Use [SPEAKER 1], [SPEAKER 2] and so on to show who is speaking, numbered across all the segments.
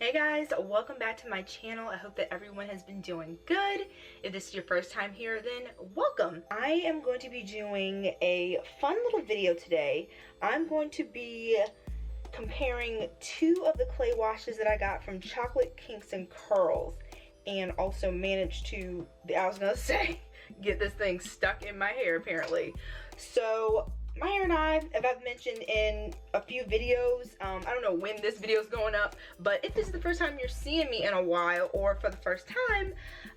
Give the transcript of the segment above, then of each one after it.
[SPEAKER 1] Hey guys, welcome back to my channel. I hope that everyone has been doing good. If this is your first time here, then welcome. I am going to be doing a fun little video today. I'm going to be comparing two of the clay washes that I got from Chocolate Kinks and Curls, and also managed to, I was gonna say, get this thing stuck in my hair apparently. So my hair and I, as I've mentioned in a few videos, I don't know when this video is going up, but if this is the first time you're seeing me in a while, or for the first time,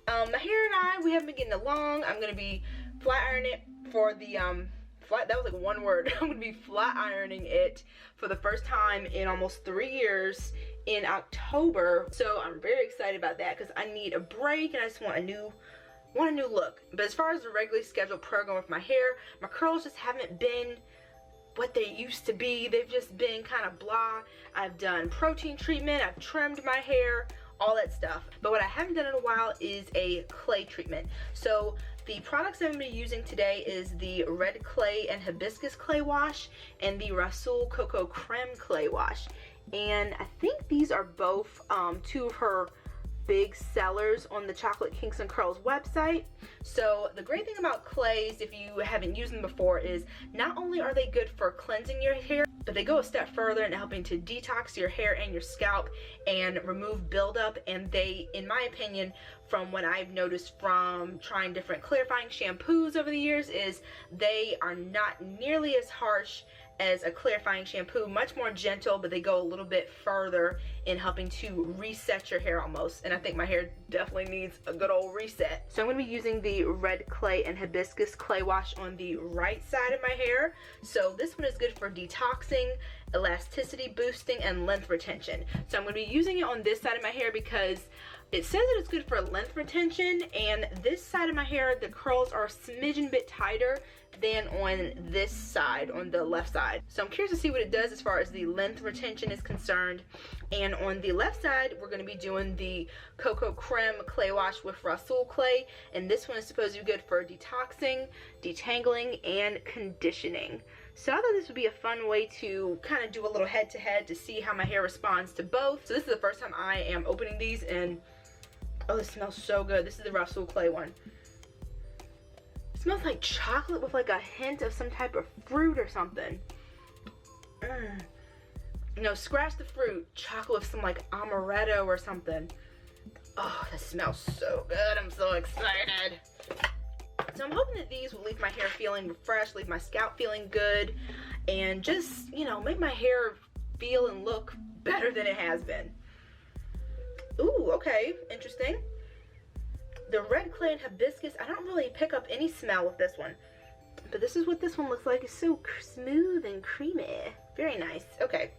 [SPEAKER 1] my hair and I, we haven't been getting along. I'm going to be flat ironing it for the, that was like one word. I'm going to be flat ironing it for the first time in almost 3 years in October. So I'm very excited about that because I need a break and I just want a new look. But as far as the regularly scheduled program with my hair, my curls just haven't been what they used to be. They've just been kind of blah. I've done protein treatment, I've trimmed my hair, all that stuff. But what I haven't done in a while is a clay treatment. So the products I'm going to be using today is the Red Clay and Hibiscus Clay Wash and the Rhassoul Cocoa Creme Clay Wash. And I think these are both two of her big sellers on the Chocolate Kinks and Curls website. So the great thing about clays, if you haven't used them before, is not only are they good for cleansing your hair, but they go a step further in helping to detox your hair and your scalp and remove buildup. And they, in my opinion, from what I've noticed from trying different clarifying shampoos over the years, is they are not nearly as harsh as a clarifying shampoo, much more gentle, but they go a little bit further in helping to reset your hair almost. And I think my hair definitely needs a good old reset. So I'm going to be using the Red Clay and Hibiscus Clay Wash on the right side of my hair. So this one is good for detoxing, elasticity boosting, and length retention. So I'm going to be using it on this side of my hair because it says that it's good for length retention, and this side of my hair, the curls are a smidgen bit tighter than on this side, on the left side. So I'm curious to see what it does as far as the length retention is concerned. And on the left side, we're going to be doing the Cocoa Creme Clay Wash with Rhassoul Clay, and this one is supposed to be good for detoxing, detangling, and conditioning. So I thought this would be a fun way to kind of do a little head-to-head to see how my hair responds to both. So this is the first time I am opening these, and oh, this smells so good. This is the Rhassoul Clay one. It smells like chocolate with like a hint of some type of fruit or something. No, scratch the fruit. Chocolate with some like amaretto or something. Oh, this smells so good. I'm so excited. So I'm hoping that these will leave my hair feeling refreshed, leave my scalp feeling good, and just, you know, make my hair feel and look better than it has been. Ooh, okay, interesting. The Red Clay and Hibiscus, I don't really pick up any smell with this one. But this is what this one looks like. It's so smooth and creamy. Very nice. Okay.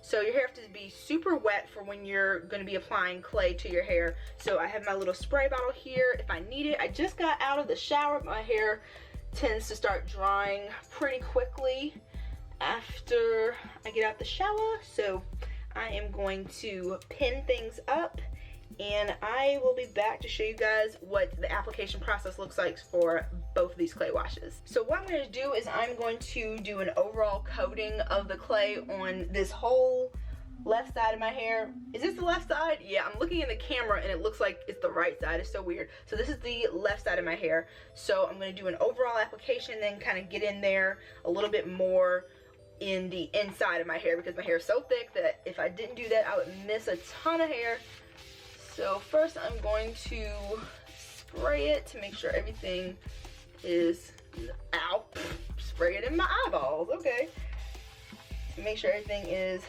[SPEAKER 1] So your hair has to be super wet for when you're going to be applying clay to your hair. So I have my little spray bottle here if I need it. I just got out of the shower. My hair tends to start drying pretty quickly after I get out the shower. So I am going to pin things up, and I will be back to show you guys what the application process looks like for both of these clay washes. So what I'm going to do is I'm going to do an overall coating of the clay on this whole left side of my hair. Is this the left side? Yeah, I'm looking in the camera and it looks like it's the right side. It's so weird. So this is the left side of my hair. So I'm going to do an overall application, then kind of get in there a little bit more in the inside of my hair because my hair is so thick that if I didn't do that I would miss a ton of hair. So first I'm going to spray it to make sure everything is, ow, spray it in my eyeballs, okay. Make sure everything is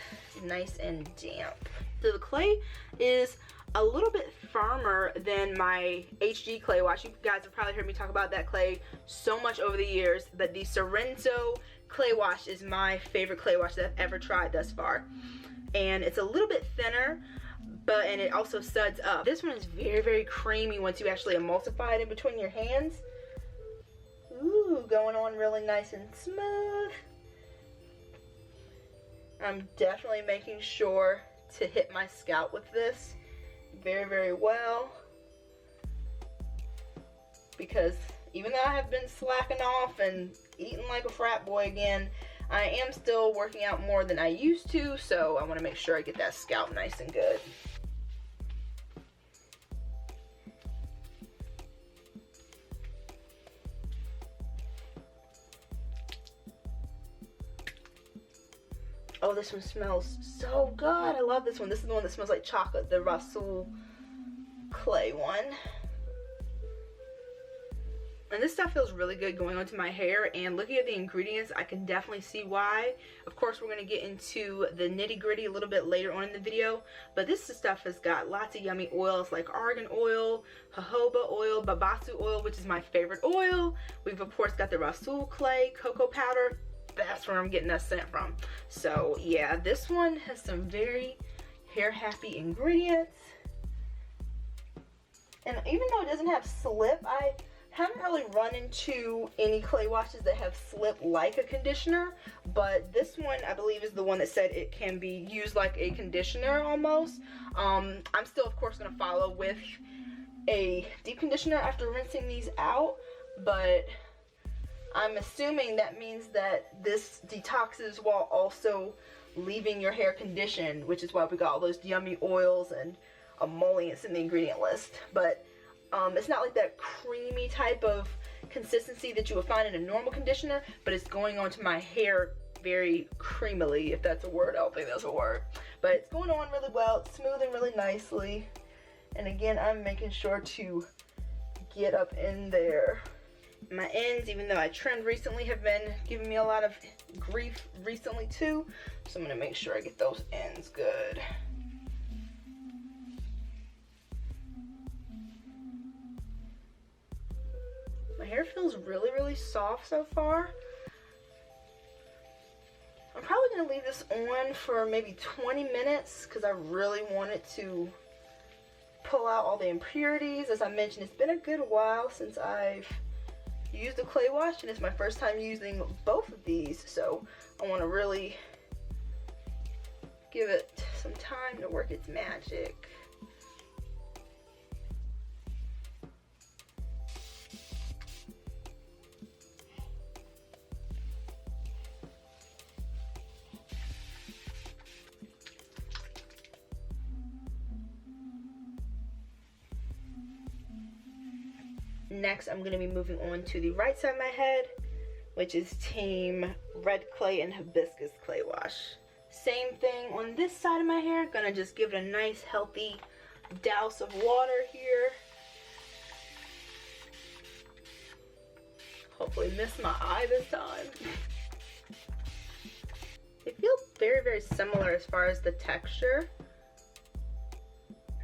[SPEAKER 1] nice and damp. So the clay is a little bit firmer than my HG clay wash. You guys have probably heard me talk about that clay so much over the years, but the Sorrento clay wash is my favorite clay wash that I've ever tried thus far. And it's a little bit thinner, and it also suds up. This one is very, very creamy once you actually emulsify it in between your hands. Ooh, going on really nice and smooth. I'm definitely making sure to hit my scalp with this very, very well, because even though I have been slacking off and eating like a frat boy again, I am still working out more than I used to, so I want to make sure I get that scalp nice and good. Oh, this one smells so good. I love this one. This is the one that smells like chocolate, the Rhassoul clay one. And this stuff feels really good going onto my hair, and looking at the ingredients, I can definitely see why. Of course, we're going to get into the nitty-gritty a little bit later on in the video, but this stuff has got lots of yummy oils like argan oil, jojoba oil, babassu oil, which is my favorite oil. We've, of course, got the Rhassoul clay, cocoa powder. That's where I'm getting that scent from. So, yeah, this one has some very hair-happy ingredients. And even though it doesn't have slip, I haven't really run into any clay washes that have slip like a conditioner, but this one I believe is the one that said it can be used like a conditioner almost. I'm still of course going to follow with a deep conditioner after rinsing these out, but I'm assuming that means that this detoxes while also leaving your hair conditioned, which is why we got all those yummy oils and emollients in the ingredient list. But it's not like that creamy type of consistency that you would find in a normal conditioner, but it's going onto my hair very creamily, if that's a word. I don't think that's a word. But it's going on really well. It's smoothing really nicely. And again, I'm making sure to get up in there. My ends, even though I trimmed recently, have been giving me a lot of grief recently too. So I'm going to make sure I get those ends good. My hair feels really, really soft so far. I'm probably going to leave this on for maybe 20 minutes because I really want it to pull out all the impurities. As I mentioned, it's been a good while since I've used a clay wash, and it's my first time using both of these, so I want to really give it some time to work its magic. Next, I'm going to be moving on to the right side of my head, which is Team Red Clay and Hibiscus Clay Wash. Same thing on this side of my hair. Gonna just give it a nice, healthy douse of water here. Hopefully miss my eye this time. They feel very, very similar as far as the texture.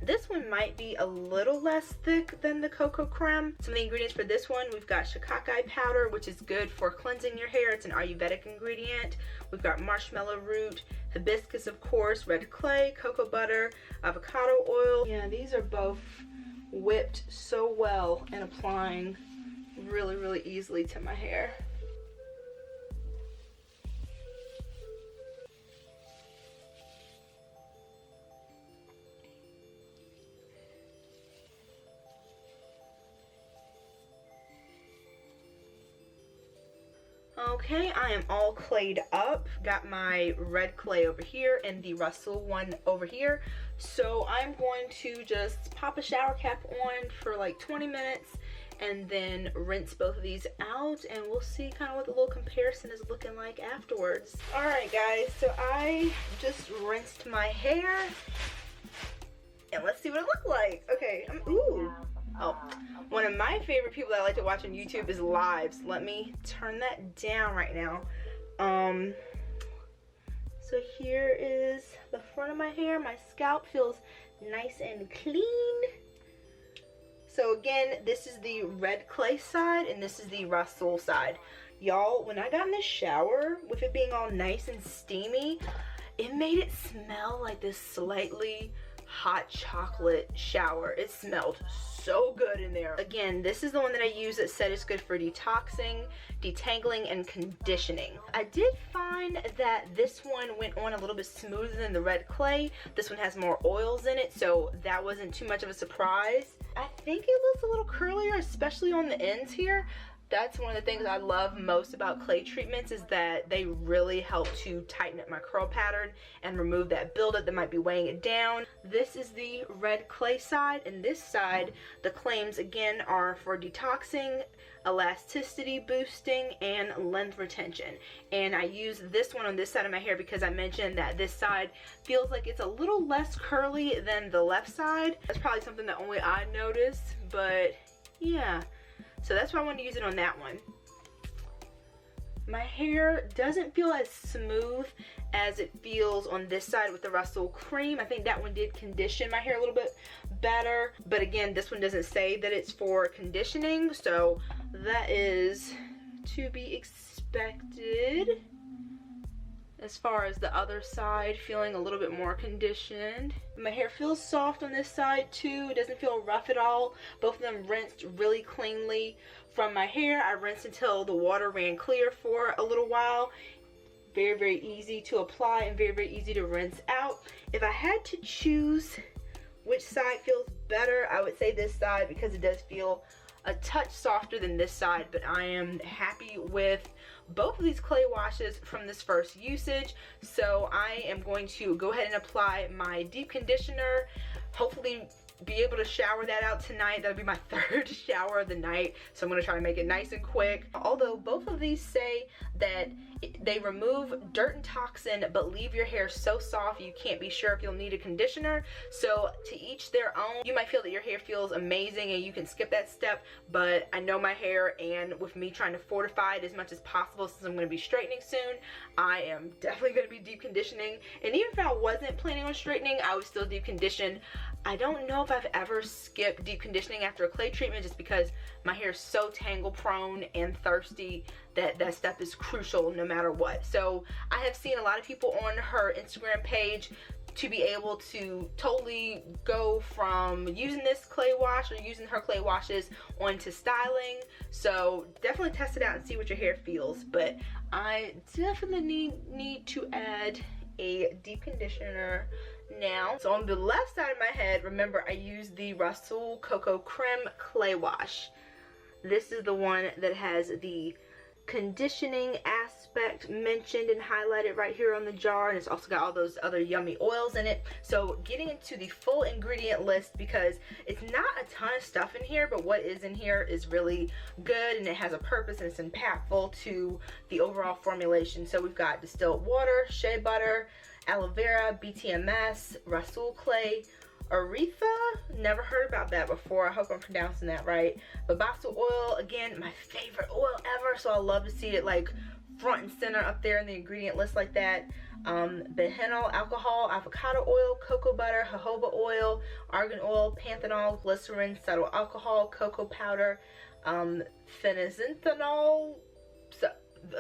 [SPEAKER 1] This one might be a little less thick than the cocoa creme. Some of the ingredients for this one, we've got Shikaki powder, which is good for cleansing your hair. It's an Ayurvedic ingredient. We've got marshmallow root, hibiscus, of course, red clay, cocoa butter, avocado oil. Yeah, these are both whipped so well and applying really, really easily to my hair. Okay, I am all clayed up. Got my red clay over here and the Rhassoul one over here. So I'm going to just pop a shower cap on for like 20 minutes and then rinse both of these out, and we'll see kind of what the little comparison is looking like afterwards. Alright guys, so I just rinsed my hair and let's see what it looked like. Okay, ooh. Oh, one of my favorite people that I like to watch on YouTube is lives. Let me turn that down right now. So here is the front of my hair. My scalp feels nice and clean. So again, this is the red clay side and this is the Rhassoul side. Y'all, when I got in the shower, with it being all nice and steamy, it made it smell like this slightly hot chocolate shower. It smelled so good in there. Again, this is the one that I use that said it's good for detoxing, detangling, and conditioning. I did find that this one went on a little bit smoother than the red clay. This one has more oils in it, so that wasn't too much of a surprise. I think it looks a little curlier, especially on the ends here. That's one of the things I love most about clay treatments, is that they really help to tighten up my curl pattern and remove that buildup that might be weighing it down. This is the red clay side, and this side, the claims again are for detoxing, elasticity boosting, and length retention. And I use this one on this side of my hair because I mentioned that this side feels like it's a little less curly than the left side. That's probably something that only I notice, but yeah. So that's why I wanted to use it on that one. My hair doesn't feel as smooth as it feels on this side with the Rhassoul cream. I think that one did condition my hair a little bit better. But again, this one doesn't say that it's for conditioning, so that is to be expected. As far as the other side, feeling a little bit more conditioned. My hair feels soft on this side too. It doesn't feel rough at all. Both of them rinsed really cleanly from my hair. I rinsed until the water ran clear for a little while. Very, very easy to apply and very, very easy to rinse out. If I had to choose which side feels better, I would say this side, because it does feel a touch softer than this side. But I am happy with both of these clay washes from this first usage, so I am going to go ahead and apply my deep conditioner. Hopefully be able to shower that out tonight. That'll be my third shower of the night, so I'm going to try to make it nice and quick. Although both of these say that they remove dirt and toxin but leave your hair so soft you can't be sure if you'll need a conditioner. So to each their own. You might feel that your hair feels amazing and you can skip that step, but I know my hair, and with me trying to fortify it as much as possible since I'm going to be straightening soon, I am definitely going to be deep conditioning. And even if I wasn't planning on straightening, I would still deep condition. I don't know if I've ever skipped deep conditioning after a clay treatment, just because my hair is so tangle prone and thirsty that that step is crucial no matter what. So I have seen a lot of people on her Instagram page to be able to totally go from using this clay wash or using her clay washes onto styling. So definitely test it out and see what your hair feels. But I definitely need to add a deep conditioner now. So on the left side of my head, remember I used the Rhassoul Cocoa Creme Clay Wash. This is the one that has the conditioning aspect mentioned and highlighted right here on the jar, and it's also got all those other yummy oils in it. So getting into the full ingredient list, because it's not a ton of stuff in here, but what is in here is really good and it has a purpose and it's impactful to the overall formulation. So we've got distilled water, shea butter, aloe vera, BTMS, Rhassoul clay, ARITHA, never heard about that before, I hope I'm pronouncing that right. BABASSU oil, again, my favorite oil ever, so I love to see it like front and center up there in the ingredient list like that. BEHENYL alcohol, avocado oil, cocoa butter, jojoba oil, argan oil, panthenol, glycerin, cetearyl alcohol, cocoa powder, PHENOXYETHANOL. So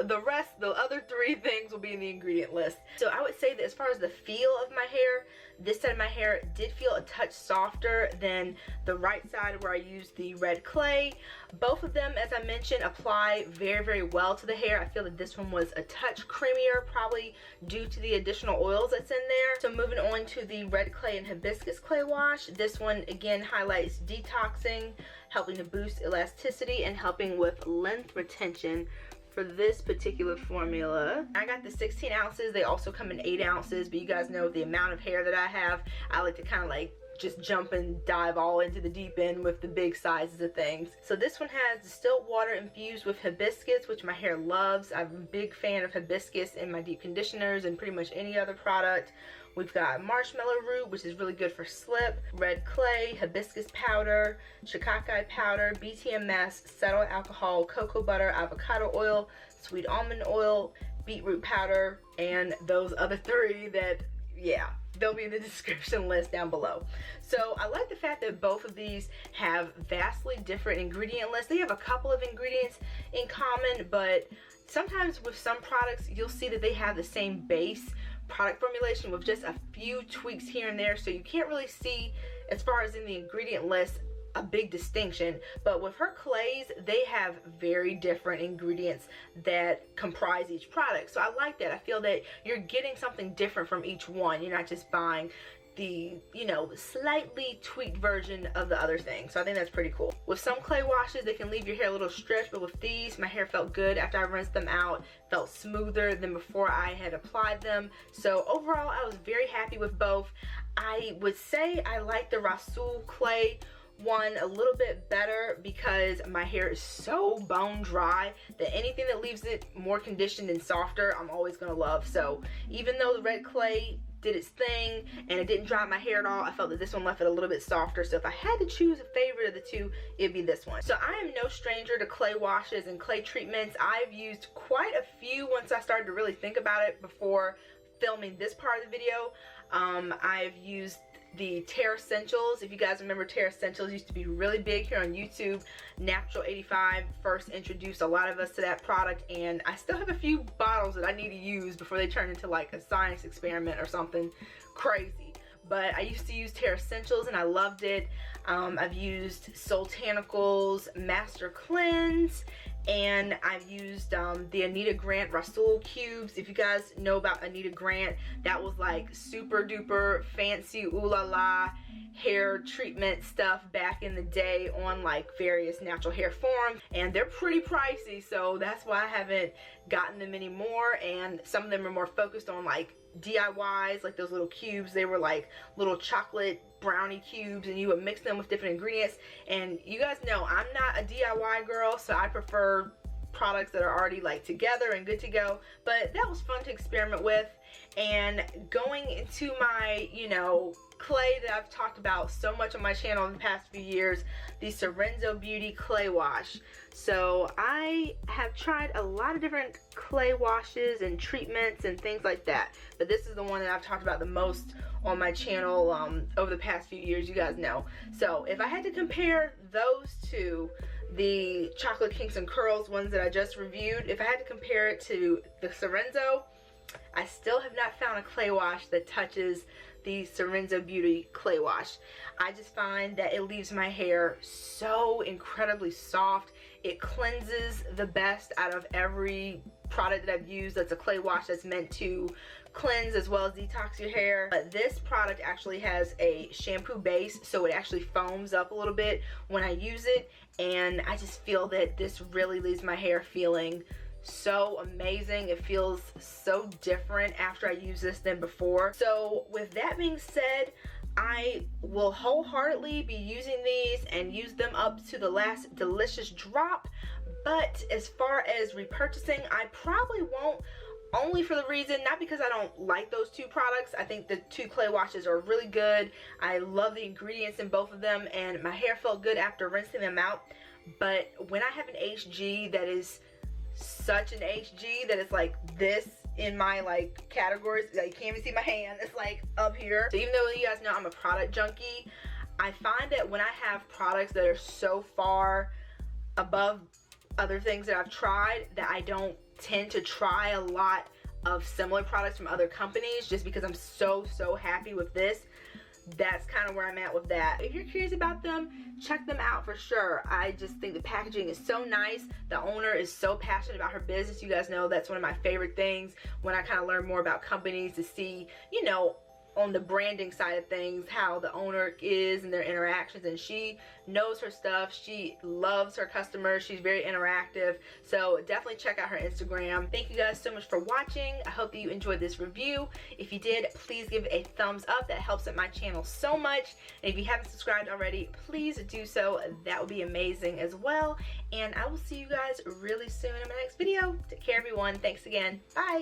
[SPEAKER 1] the rest, the other three things will be in the ingredient list. So I would say that as far as the feel of my hair, this side of my hair did feel a touch softer than the right side where I used the red clay. Both of them, as I mentioned, apply very, very well to the hair. I feel that this one was a touch creamier, probably due to the additional oils that's in there. So moving on to the red clay and hibiscus clay wash. This one again highlights detoxing, helping to boost elasticity and helping with length retention for this particular formula. I got the 16 ounces. They also come in 8 ounces, but you guys know the amount of hair that I have, I like to kind of like just jump and dive all into the deep end with the big sizes of things. So this one has distilled water infused with hibiscus, which my hair loves. I'm a big fan of hibiscus in my deep conditioners and pretty much any other product. We've got marshmallow root, which is really good for slip, red clay, hibiscus powder, Shikaki powder, BTMS, cetearyl alcohol, cocoa butter, avocado oil, sweet almond oil, beetroot powder, and those other three that, yeah, they'll be in the description list down below. So I like the fact that both of these have vastly different ingredient lists. They have a couple of ingredients in common, but sometimes with some products, you'll see that they have the same base product formulation with just a few tweaks here and there, so you can't really see, as far as in the ingredient list, a big distinction. But with her clays, they have very different ingredients that comprise each product, so I like that. I feel that you're getting something different from each one. You're not just buying the, you know, slightly tweaked version of the other thing. So I think that's pretty cool. With some clay washes, they can leave your hair a little stretched, but with these, my hair felt good after I rinsed them out, felt smoother than before I had applied them. So overall, I was very happy with both. I would say I like the Rhassoul clay one a little bit better because my hair is so bone dry that anything that leaves it more conditioned and softer, I'm always gonna love. So even though the red clay did its thing and it didn't dry my hair at all, I felt that this one left it a little bit softer. So if I had to choose a favorite of the two, it'd be this one. So I am no stranger to clay washes and clay treatments. I've used quite a few once I started to really think about it before filming this part of the video. I've used the TerraSentials. If you guys remember, TerraSentials used to be really big here on YouTube. Natural 85 first introduced a lot of us to that product, and I still have a few bottles that I need to use before they turn into like a science experiment or something crazy. But I used to use TerraSentials and I loved it. I've used Soultanicals Master Cleanse, and I've used the Anita Grant Rhassoul cubes. If you guys know about Anita Grant, that was like super duper fancy ooh la la hair treatment stuff back in the day on like various natural hair forms, and they're pretty pricey, so that's why I haven't gotten them anymore. And some of them are more focused on like DIYs, like those little cubes. They were like little chocolate brownie cubes, and you would mix them with different ingredients. And you guys know I'm not a DIY girl, so I prefer products that are already like together and good to go. But that was fun to experiment with. And going into my, you know, clay that I've talked about so much on my channel in the past few years, the Sorenzo Beauty clay wash. So I have tried a lot of different clay washes and treatments and things like that, but this is the one that I've talked about the most on my channel over the past few years, you guys know. So if I had to compare those two, the Chocolate Kinks and Curls ones that I just reviewed, if I had to compare it to the Sorenzo, I still have not found a clay wash that touches the Sorenzo Beauty clay wash. I just find that it leaves my hair so incredibly soft. It cleanses the best out of every product that I've used that's a clay wash that's meant to cleanse as well as detox your hair. But this product actually has a shampoo base, so it actually foams up a little bit when I use it, and I just feel that this really leaves my hair feeling so amazing. It feels so different after I use this than before. So with that being said, I will wholeheartedly be using these and use them up to the last delicious drop. But as far as repurchasing, I probably won't, only for the reason, not because I don't like those two products. I think the two clay washes are really good. I love the ingredients in both of them, and my hair felt good after rinsing them out. But when I have an HG that is such an HG that it's like this in my like categories, like you can't even see my hand, it's like up here. So even though you guys know I'm a product junkie, I find that when I have products that are so far above other things that I've tried, that I don't tend to try a lot of similar products from other companies, just because I'm so happy with this. That's kind of where I'm at with that. If you're curious about them, check them out for sure. I just think the packaging is so nice. The owner is so passionate about her business. You guys know that's one of my favorite things when I kind of learn more about companies, to see, you know, on the branding side of things, how the owner is and their interactions. And she knows her stuff. She loves her customers. She's very interactive. So definitely check out her Instagram. Thank you guys so much for watching. I hope that you enjoyed this review. If you did, please give it a thumbs up. That helps out my channel so much. And if you haven't subscribed already, please do so. That would be amazing as well. And I will see you guys really soon in my next video. Take care, everyone. Thanks again. Bye.